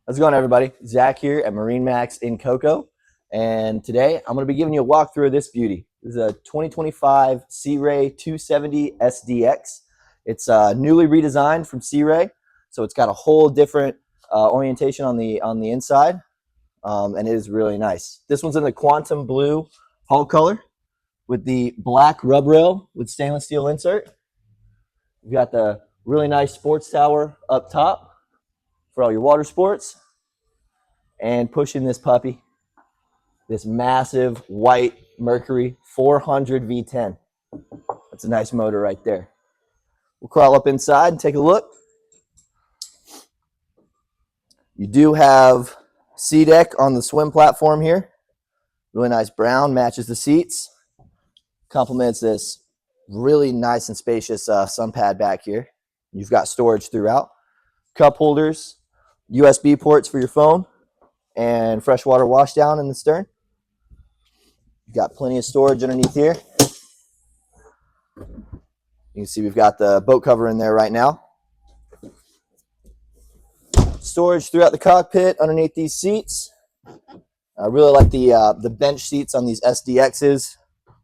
How's it going, everybody? Zach here at MarineMax in Cocoa, and today I'm going to be giving you a walkthrough of this beauty. This is a 2025 Sea Ray 270 SDX. It's newly redesigned from Sea Ray, so it's got a whole different orientation on the inside, and it is really nice. This one's in the quantum blue hull color with the black rub rail with stainless steel insert. You've got the really nice sports tower up top for all your water sports, and pushing this puppy, this massive white Mercury 400 V10. That's a nice motor right there. We'll crawl up inside and take a look. You do have sea deck on the swim platform here. Really nice brown, matches the seats. Complements this really nice and spacious sun pad back here. You've got storage throughout. Cup holders, USB ports for your phone, and freshwater wash down in the stern. You've got plenty of storage underneath here. You can see we've got the boat cover in there right now. Storage throughout the cockpit underneath these seats. I really like the bench seats on these SDXs.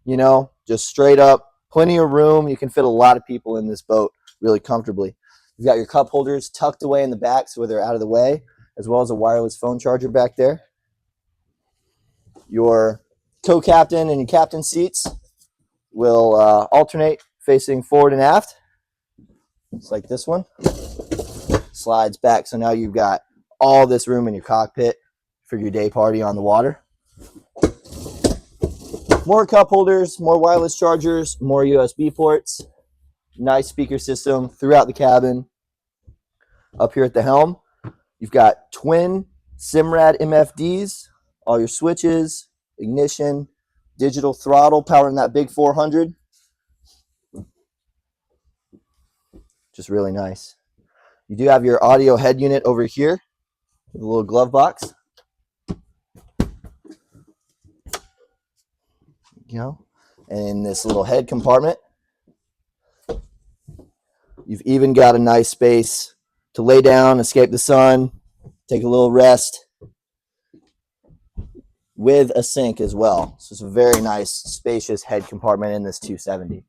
You know, just straight up, plenty of room. You can fit a lot of people in this boat really comfortably. You've got your cup holders tucked away in the back so they're out of the way, as well as a wireless phone charger back there. Your co-captain and your captain seats will alternate facing forward and aft. It's like this one. Slides back, so now you've got all this room in your cockpit for your day party on the water. More cup holders, more wireless chargers, more USB ports. Nice speaker system throughout the cabin. Up here at the helm, you've got twin Simrad MFDs, all your switches, ignition, digital throttle powering that big 400. Just really nice. You do have your audio head unit over here with a little glove box. You know, and in this little head compartment, you've even got a nice space to lay down, escape the sun, take a little rest, with a sink as well. So it's a very nice, spacious head compartment in this 270.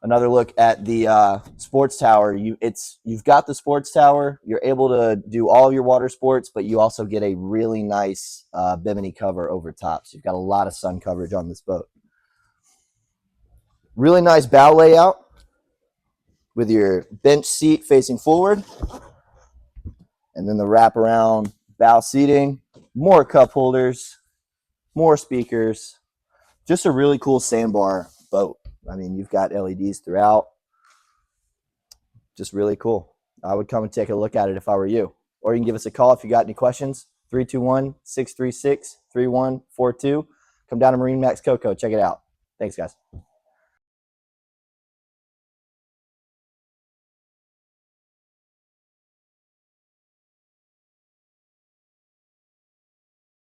Another look at the sports tower. You've got the sports tower. You're able to do all of your water sports, but you also get a really nice bimini cover over top. So you've got a lot of sun coverage on this boat. Really nice bow layout with your bench seat facing forward, and then the wraparound bow seating, more cup holders, more speakers. Just a really cool sandbar boat. I mean, you've got LEDs throughout. Just really cool. I would come and take a look at it if I were you. Or you can give us a call if you got any questions. 321-636-3142. Come down to MarineMax Cocoa. Check it out. Thanks, guys.